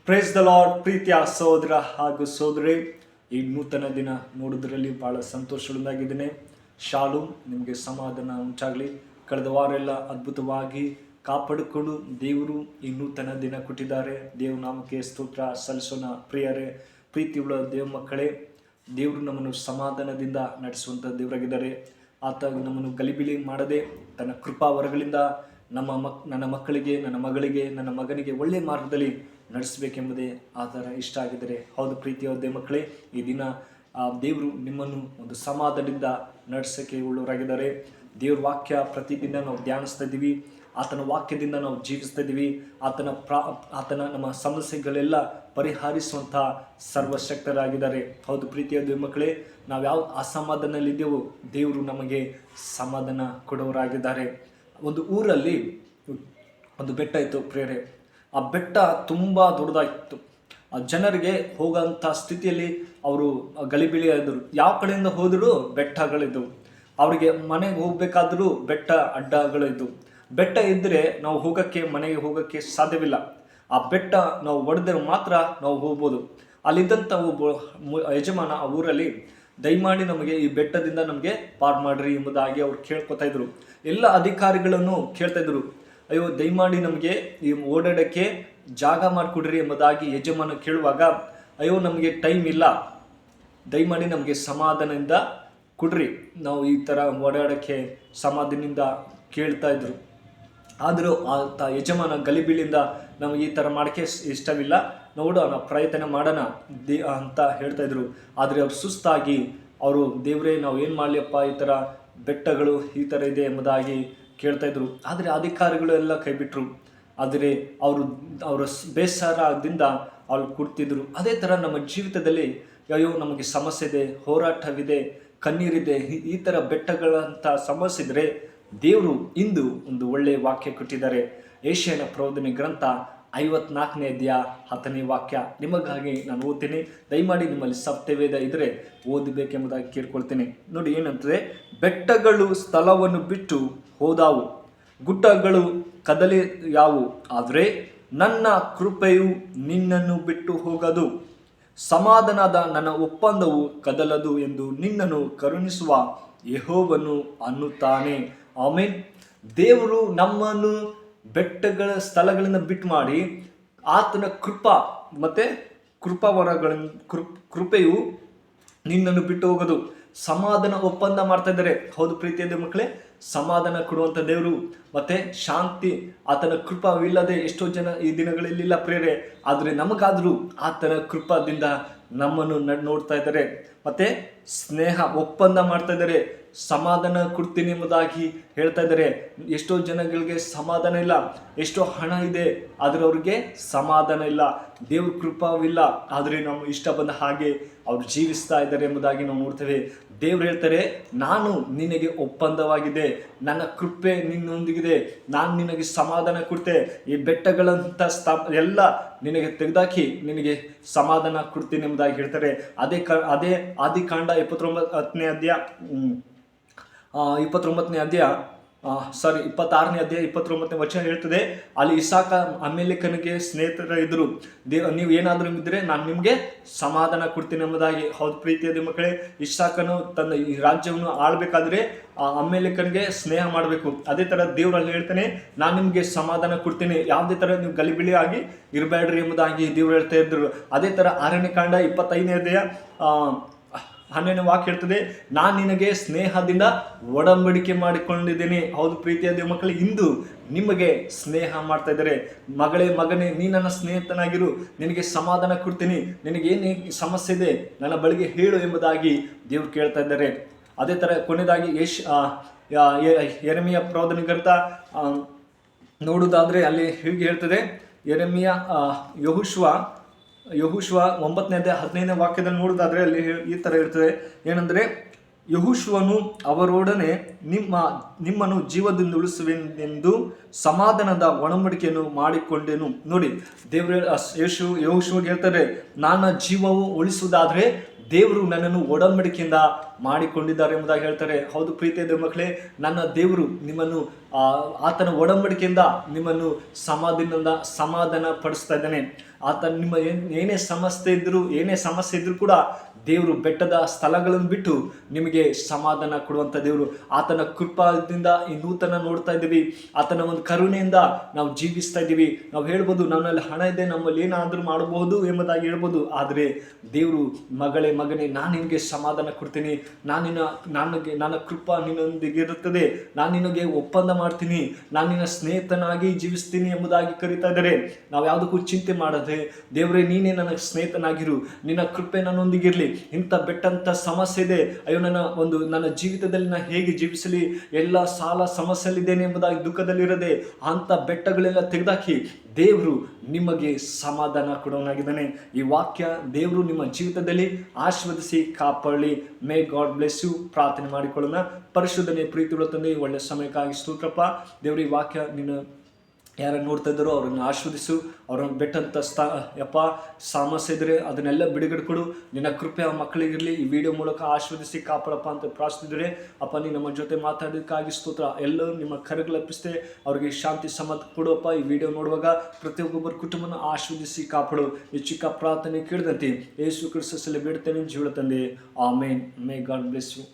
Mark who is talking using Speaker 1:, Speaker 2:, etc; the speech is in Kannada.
Speaker 1: Praise the lord. ಪ್ರೀತಿಯ ಸಹೋದರ ಹಾಗೂ ಸಹೋದರಿ, ಈ ನೂತನ ದಿನ ನೋಡೋದ್ರಲ್ಲಿ ಬಹಳ ಸಂತೋಷದಿಂದಾಗಿದ್ದೇನೆ. ಶಾಲೂಮ್, ನಿಮಗೆ ಸಮಾಧಾನ ಉಂಟಾಗಲಿ. ಕಳೆದ ವಾರ ಎಲ್ಲ ಅದ್ಭುತವಾಗಿ ಕಾಪಾಡಿಕೊಂಡು ದೇವರು ಈ ನೂತನ ದಿನ ಕೊಟ್ಟಿದ್ದಾರೆ. ದೇವ್ರ ನಾಮಕ್ಕೆ ಸ್ತೋತ್ರ ಸಲ್ಲಿಸೋಣ. ಪ್ರಿಯರೇ, ಪ್ರೀತಿಯುಳ್ಳ ದೇವ ಮಕ್ಕಳೇ, ದೇವರು ನಮ್ಮನ್ನು ಸಮಾಧಾನದಿಂದ ನಡೆಸುವಂಥ ದೇವರಾಗಿದ್ದಾರೆ. ಆತ ನಮ್ಮನ್ನು ಗಲಿಬಿಲಿ ಮಾಡದೆ ತನ್ನ ಕೃಪಾವರಗಳಿಂದ ನನ್ನ ಮಕ್ಕಳಿಗೆ, ನನ್ನ ಮಗಳಿಗೆ, ನನ್ನ ಮಗನಿಗೆ ಒಳ್ಳೆಯ ಮಾರ್ಗದಲ್ಲಿ ನಡೆಸಬೇಕೆಂಬುದೇ ಆತರ ಇಷ್ಟ ಆಗಿದ್ದಾರೆ. ಹೌದು ಪ್ರೀತಿಯ ದೇವ ಮಕ್ಕಳೇ, ಈ ದಿನ ದೇವರು ನಿಮ್ಮನ್ನು ಒಂದು ಸಮಾಧಾನದಿಂದ ನಡೆಸೋಕ್ಕೆ ಉಳ್ಳವರಾಗಿದ್ದಾರೆ. ದೇವ್ರ ವಾಕ್ಯ ಪ್ರತಿದಿನ ನಾವು ಧ್ಯಾನಿಸ್ತಾ ಇದ್ದೀವಿ. ಆತನ ವಾಕ್ಯದಿಂದ ನಾವು ಜೀವಿಸ್ತಾ ಇದ್ದೀವಿ. ಆತನ ನಮ್ಮ ಸಮಸ್ಯೆಗಳೆಲ್ಲ ಪರಿಹರಿಸುವಂಥ ಸರ್ವಶಕ್ತರಾಗಿದ್ದಾರೆ. ಹೌದು ಪ್ರೀತಿಯ ದೇವ ಮಕ್ಕಳೇ, ನಾವು ಯಾವ ಅಸಮಾಧಾನದಲ್ಲಿದ್ದೇವೋ ದೇವರು ನಮಗೆ ಸಮಾಧಾನ ಕೊಡೋರಾಗಿದ್ದಾರೆ. ಒಂದು ಊರಲ್ಲಿ ಒಂದು ಬೆಟ್ಟ ಇತ್ತು ಪ್ರಿಯರೇ. ಆ ಬೆಟ್ಟ ತುಂಬ ದೊಡ್ಡದಾಗಿತ್ತು. ಆ ಜನರಿಗೆ ಹೋಗೋಂಥ ಸ್ಥಿತಿಯಲ್ಲಿ ಅವರು ಗಲಿಬಿಲಿ ಆದರು. ಯಾವ ಕಡೆಯಿಂದ ಹೋದರೂ ಬೆಟ್ಟಗಳಿದ್ದವು. ಅವರಿಗೆ ಮನೆಗೆ ಹೋಗಬೇಕಾದ್ರೂ ಬೆಟ್ಟ ಅಡ್ಡಗಳಿದ್ದವು. ಬೆಟ್ಟ ಇದ್ದರೆ ನಾವು ಮನೆಗೆ ಹೋಗೋಕ್ಕೆ ಸಾಧ್ಯವಿಲ್ಲ. ಆ ಬೆಟ್ಟ ನಾವು ಒಡೆದರೆ ಮಾತ್ರ ನಾವು ಹೋಗ್ಬೋದು. ಅಲ್ಲಿದ್ದಂಥ ಒಬ್ಬ ಯಜಮಾನ ಆ ಊರಲ್ಲಿ, ದಯಮಾಡಿ ನಮಗೆ ಈ ಬೆಟ್ಟದಿಂದ ನಮಗೆ ಪಾರು ಮಾಡ್ರಿ ಎಂಬುದಾಗಿ ಅವ್ರು ಕೇಳ್ಕೊತಾ ಇದ್ರು. ಎಲ್ಲ ಅಧಿಕಾರಿಗಳನ್ನು ಕೇಳ್ತಾ ಇದ್ರು, ಅಯ್ಯೋ ದಯಮಾಡಿ ನಮಗೆ ಈ ಓಡಾಡೋಕ್ಕೆ ಜಾಗ ಮಾಡಿಕೊಡ್ರಿ ಎಂಬುದಾಗಿ ಯಜಮಾನ ಕೇಳುವಾಗ, ಅಯ್ಯೋ ನಮಗೆ ಟೈಮ್ ಇಲ್ಲ, ದಯಮಾಡಿ ನಮಗೆ ಸಮಾಧಾನದಿಂದ ಕೊಡ್ರಿ, ನಾವು ಈ ಥರ ಓಡಾಡೋಕ್ಕೆ ಸಮಾಧಾನದಿಂದ ಕೇಳ್ತಾ ಇದ್ರು. ಆದರೂ ಆತ ಯಜಮಾನ ಗಲಿಬಿಲಿಂದ ನಮಗೆ ಈ ಥರ ಮಾಡೋಕ್ಕೆ ಇಷ್ಟವಿಲ್ಲ, ನೋಡೋಣ ಪ್ರಯತ್ನ ಮಾಡೋಣ ಅಂತ ಹೇಳ್ತಾ ಇದ್ರು. ಆದರೆ ಅವ್ರು ಸುಸ್ತಾಗಿ ಅವರು, ದೇವರೇ ನಾವು ಏನು ಮಾಡಲಿಯಪ್ಪ, ಈ ಥರ ಬೆಟ್ಟಗಳು ಈ ಥರ ಇದೆ ಎಂಬುದಾಗಿ ಕೇಳ್ತಾ ಇದ್ರು. ಆದರೆ ಅಧಿಕಾರಿಗಳು ಎಲ್ಲ ಕೈ ಬಿಟ್ಟರು. ಆದರೆ ಅವರ ಬೇಸರದಿಂದ ಅವ್ರು ಕೂಡ್ತಿದ್ರು. ಅದೇ ಥರ ನಮ್ಮ ಜೀವಿತದಲ್ಲಿ ಅಯ್ಯೋ ನಮಗೆ ಸಮಸ್ಯೆ ಇದೆ, ಹೋರಾಟವಿದೆ, ಕಣ್ಣೀರಿದೆ, ಈ ಥರ ಬೆಟ್ಟಗಳಂಥ ಸಮಸ್ಯೆ ಇದ್ದರೆ ದೇವರು ಇಂದು ಒಂದು ಒಳ್ಳೆಯ ವಾಕ್ಯ ಕೊಟ್ಟಿದ್ದಾರೆ. ಏಷ್ಯನ ಪ್ರವಾದನೆ ಗ್ರಂಥ 54ನೇ ಅಧ್ಯಾಯ 10ನೇ ವಾಕ್ಯ ನಿಮಗಾಗಿ ನಾನು ಓದ್ತೀನಿ. ದಯಮಾಡಿ ನಿಮ್ಮಲ್ಲಿ ಸತ್ಯವೇದ ಇದ್ದರೆ ಓದಬೇಕೆಂಬುದಾಗಿ ಕೇಳ್ಕೊಳ್ತೇನೆ. ನೋಡಿ ಏನಂತಂದರೆ, ಬೆಟ್ಟಗಳು ಸ್ಥಳವನ್ನು ಬಿಟ್ಟು ಹೋದಾವು, ಗುಡ್ಡಗಳು ಕದಲಿಯಾವು, ಆದರೆ ನನ್ನ ಕೃಪೆಯು ನಿನ್ನನ್ನು ಬಿಟ್ಟು ಹೋಗದು, ಸಮಾಧಾನದ ನನ್ನ ಒಪ್ಪಂದವು ಕದಲದು ಎಂದು ನಿನ್ನನ್ನು ಕರುಣಿಸುವ ಯೆಹೋವನು ಅನ್ನುತ್ತಾನೆ. ಆಮೆನ್. ದೇವರು ನಮ್ಮನ್ನು ಬೆಟ್ಟಗಳ ಸ್ಥಳಗಳಿಂದ ಬಿಟ್ಟು ಮಾಡಿ ಆತನ ಮತ್ತೆ ಕೃಪೆಯು ನಿನ್ನನ್ನು ಬಿಟ್ಟು ಹೋಗೋದು, ಸಮಾಧಾನ ಒಪ್ಪಂದ ಮಾಡ್ತಾ ಇದ್ದಾರೆ. ಹೌದು ಪ್ರೀತಿಯ ಮಕ್ಕಳೇ, ಸಮಾಧಾನ ಕೊಡುವಂಥ ದೇವರು ಮತ್ತೆ ಶಾಂತಿ, ಆತನ ಕೃಪವಿಲ್ಲದೆ ಎಷ್ಟೋ ಜನ ಈ ದಿನಗಳಲ್ಲಿಲ್ಲ ಪ್ರೇರೆ. ಆದರೆ ನಮಗಾದರೂ ಆತನ ಕೃಪದಿಂದ ನಮ್ಮನ್ನು ನೋಡ್ತಾ ಇದ್ದಾರೆ. ಮತ್ತೆ ಸ್ನೇಹ ಒಪ್ಪಂದ ಮಾಡ್ತಾ ಇದ್ದಾರೆ, ಸಮಾಧಾನ ಕೊಡ್ತೀನಿ ಎಂಬುದಾಗಿ ಹೇಳ್ತಾ ಇದ್ದಾರೆ. ಎಷ್ಟೋ ಜನಗಳಿಗೆ ಸಮಾಧಾನ ಇಲ್ಲ, ಎಷ್ಟೋ ಹಣ ಇದೆ ಆದರೆ ಅವ್ರಿಗೆ ಸಮಾಧಾನ ಇಲ್ಲ, ದೇವ್ರ ಕೃಪವಿಲ್ಲ, ಆದರೆ ನಾವು ಇಷ್ಟ ಬಂದ ಹಾಗೆ ಅವ್ರು ಜೀವಿಸ್ತಾ ಇದ್ದಾರೆ ಎಂಬುದಾಗಿ ನಾವು ನೋಡ್ತೇವೆ. ದೇವ್ರು ಹೇಳ್ತಾರೆ, ನಾನು ನಿನಗೆ ಒಪ್ಪಂದವಾಗಿದೆ, ನನ್ನ ಕೃಪೆ ನಿನ್ನೊಂದಿಗಿದೆ, ನಾನು ನಿನಗೆ ಸಮಾಧಾನ ಕೊಡ್ತೆ, ಈ ಬೆಟ್ಟಗಳಂಥ ಎಲ್ಲ ನಿನಗೆ ತೆಗೆದಾಕಿ ನಿನಗೆ ಸಮಾಧಾನ ಕೊಡ್ತೀನಿ ಎಂಬುದಾಗಿ ಹೇಳ್ತಾರೆ. ಅದೇ ಆದಿಕಾಂಡ 26ನೇ ಅಧ್ಯಾಯ 26ನೇ ಅಧ್ಯಾಯ 29ನೇ ವಚನ ಹೇಳ್ತದೆ, ಅಲ್ಲಿ ಇಸಾಕ ಅಮೇಲೆಕನಿಗೆ ಸ್ನೇಹಿತರ ಇದ್ರು. ನೀವು ಏನಾದರೂ ಇದ್ದರೆ ನಾನು ನಿಮಗೆ ಸಮಾಧಾನ ಕೊಡ್ತೀನಿ ಎಂಬುದಾಗಿ. ಹೌದು ಪ್ರೀತಿಯ ಮಕ್ಕಳೇ, ಇಸಾಕನು ತನ್ನ ಈ ರಾಜ್ಯವನ್ನು ಆಳ್ಬೇಕಾದ್ರೆ ಅಮೇಲೆಕನಿಗೆ ಸ್ನೇಹ ಮಾಡಬೇಕು. ಅದೇ ಥರ ದೇವರಲ್ಲಿ ಹೇಳ್ತಾನೆ, ನಾನು ನಿಮಗೆ ಸಮಾಧಾನ ಕೊಡ್ತೀನಿ, ಯಾವುದೇ ಥರ ನೀವು ಗಲಿಬಿಲಿ ಆಗಿ ಇರಬೇಡ್ರಿ ಎಂಬುದಾಗಿ ದೇವ್ರು ಹೇಳ್ತಾ ಇದ್ರು. ಅದೇ ಥರ ಅರಣ್ಯಕಾಂಡ 25ನೇ ಅಧ್ಯಾಯ 12ನೇ ವಾಕ್ಯ ಹೇಳ್ತದೆ, ನಾನು ನಿನಗೆ ಸ್ನೇಹದಿಂದ ಒಡಂಬಡಿಕೆ ಮಾಡಿಕೊಂಡಿದ್ದೇನೆ. ಹೌದು ಪ್ರೀತಿಯ ದೇವ ಮಕ್ಕಳೇ, ಇಂದು ನಿಮಗೆ ಸ್ನೇಹ ಮಾಡ್ತಾ ಇದ್ದಾರೆ. ಮಗನೇ, ನೀ ನನ್ನ ಸ್ನೇಹಿತನಾಗಿರು, ನಿನಗೆ ಸಮಾಧಾನ ಕೊಡ್ತೀನಿ, ನಿನಗೇನು ಸಮಸ್ಯೆ ಇದೆ ನನ್ನ ಬಳಿಗೆ ಹೇಳು ಎಂಬುದಾಗಿ ದೇವ್ರು ಕೇಳ್ತಾ ಇದ್ದಾರೆ. ಅದೇ ಥರ ಕೊನೆಯದಾಗಿ ಯೆರೆಮೀಯ ಪ್ರವಾದನೆ ಗ್ರಂಥ ನೋಡುವುದಾದರೆ ಅಲ್ಲಿ ಹೀಗೆ ಹೇಳ್ತದೆ, ಯೆಹೋಶುವ 9ನೇ ಅಧ್ಯಾಯ 15ನೇ ವಾಕ್ಯದಲ್ಲಿ ನೋಡುವುದಾದರೆ ಅಲ್ಲಿ ಈ ಥರ ಇರ್ತದೆ, ಏನಂದರೆ, ಯೆಹೋಶುವನು ಅವರೊಡನೆ ನಿಮ್ಮನ್ನು ಜೀವದಿಂದ ಉಳಿಸುವೆನೆಂದು ಸಮಾಧಾನದ ಒಡಂಬಡಿಕೆಯನ್ನು ಮಾಡಿಕೊಂಡೆನು. ನೋಡಿ, ದೇವರು ಯೆಹೋಶುವಗೆ ಹೇಳ್ತಾರೆ, ನನ್ನ ಜೀವವು ಉಳಿಸುವುದಾದರೆ ದೇವರು ನನ್ನನ್ನು ಒಡಂಬಡಿಕೆಯಿಂದ ಮಾಡಿಕೊಂಡಿದ್ದಾರೆ ಎಂಬುದಾಗಿ ಹೇಳ್ತಾರೆ. ಹೌದು ಪ್ರೀತಿಯ ದೇವ ಮಕ್ಕಳೇ, ನನ್ನ ದೇವರು ನಿಮ್ಮನ್ನು ಆತನ ಒಡಂಬಡಿಕೆಯಿಂದ ನಿಮ್ಮನ್ನು ಸಮಾಧಾನ ಪಡಿಸ್ತಾ ಇದ್ದಾನೆ. ಆತ ನಿಮ್ಮ ಏನೇ ಸಮಸ್ಯೆ ಇದ್ರೂ ಕೂಡ ದೇವರು ಬೆಟ್ಟದ ಸ್ಥಳಗಳನ್ನು ಬಿಟ್ಟು ನಿಮಗೆ ಸಮಾಧಾನ ಕೊಡುವಂಥ ದೇವರು. ಆತನ ಕೃಪಾದಿಂದ ಈ ನೂತನ ನೋಡ್ತಾ ಇದ್ದೀವಿ, ಆತನ ಒಂದು ಕರುಣೆಯಿಂದ ನಾವು ಜೀವಿಸ್ತಾ ಇದ್ದೀವಿ. ನಾವು ಹೇಳ್ಬೋದು ನನ್ನಲ್ಲಿ ಹಣ ಇದೆ, ನಮ್ಮಲ್ಲಿ ಏನಾದರೂ ಮಾಡಬಹುದು ಎಂಬುದಾಗಿ ಹೇಳ್ಬೋದು. ಆದರೆ ದೇವರು ಮಗನೇ ನಾನು ನಿನಗೆ ಸಮಾಧಾನ ಕೊಡ್ತೀನಿ, ನನ್ನ ಕೃಪಾ ನಿನ್ನೊಂದಿಗೆ ಇರುತ್ತದೆ, ನಾನು ನಿನಗೆ ಒಪ್ಪಂದ ಮಾಡ್ತೀನಿ, ನಾನು ನಿನ್ನ ಸ್ನೇಹಿತನಾಗಿ ಜೀವಿಸ್ತೀನಿ ಎಂಬುದಾಗಿ ಕರೀತಾ ಇದ್ದಾರೆ. ನಾವು ಯಾವುದಕ್ಕೂ ಚಿಂತೆ ಮಾಡದೆ ದೇವರೇ ನೀನೇ ನನ್ನ ಸ್ನೇಹಿತನಾಗಿರು, ನಿನ್ನ ಕೃಪೆ ನನ್ನೊಂದಿಗಿರಲಿ. ಇಂಥ ಬೆಟ್ಟಂಥ ಸಮಸ್ಯೆ ಇದೆ, ಅಯ್ಯೋ ನನ್ನ ಜೀವಿತದಲ್ಲಿ ನಾನು ಹೇಗೆ ಜೀವಿಸಲಿ, ಎಲ್ಲ ಸಾಲ ಸಮಸ್ಯೆಯಲ್ಲಿದ್ದೇನೆ ಎಂಬುದಾಗಿ ದುಃಖದಲ್ಲಿರದೆ ಅಂಥ ಬೆಟ್ಟಗಳೆಲ್ಲ ತೆಗೆದಾಕಿ ದೇವರು ನಿಮಗೆ ಸಮಾಧಾನ ಕೊಡೋನಾಗಿದ್ದಾನೆ. ಈ ವಾಕ್ಯ ದೇವರು ನಿಮ್ಮ ಜೀವಿತದಲ್ಲಿ ಆಶೀರ್ವದಿಸಿ ಕಾಪಾಡಲಿ. May God bless you. ಪ್ರಾರ್ಥನೆ ಮಾಡಿಕೊಳ್ಳೋಣ. ಪರಿಶುದ್ಧನೇ ಪ್ರೀತಿಯುಳ್ಳ ತಂದೆ, ಒಳ್ಳೆ ಸಮಯಕ್ಕಾಗಿ ಸ್ತೋತ್ರಪ್ಪ ದೇವರು. ಈ ವಾಕ್ಯ ನಿನ್ನ ಯಾರು ನೋಡ್ತಾ ಇದ್ದಾರೋ ಅವರನ್ನು ಆಶೀರ್ವದಿಸು. ಅವರನ್ನು ಬೆಟ್ಟಂಥ ಸಮಸ್ಯೆ ಇದ್ದರೆ ಅದನ್ನೆಲ್ಲ ಬಿಡುಗಡೆ ಕೊಡು. ನಿನ್ನ ಕೃಪೆ ಆ ಮಕ್ಕಳಿಗಿರಲಿ. ಈ ವಿಡಿಯೋ ಮೂಲಕ ಆಶೀರ್ವದಿಸಿ ಕಾಪಾಡಪ್ಪ ಅಂತ ಪ್ರಾರ್ಥಿಸಿದರೆ ಅಪ್ಪ, ನೀ ನಮ್ಮ ಜೊತೆ ಮಾತಾಡೋದಕ್ಕಾಗಿ ಸ್ತೋತ್ರ. ಎಲ್ಲರೂ ನಿಮ್ಮ ಕರೆಗಳಪ್ಪಿಸ್ತೆ ಅವ್ರಿಗೆ ಶಾಂತಿ ಸಮಾಧಾನ ಕೊಡುವಪ್ಪ. ಈ ವಿಡಿಯೋ ನೋಡುವಾಗ ಪ್ರತಿಯೊಬ್ಬೊಬ್ಬರ ಕುಟುಂಬನ ಆಶೀರ್ವದಿಸಿ ಕಾಪಾಡು. ಈ ಚಿಕ್ಕ ಪ್ರಾರ್ಥನೆ ಕೇಳಿದಂತೆ ಯೇಸು ಕ್ರಿಸ್ತನಲ್ಲಿ ಬೇಡ್ತೇನೆ ಜೀವ ತಂದೆ, amen. May God bless you.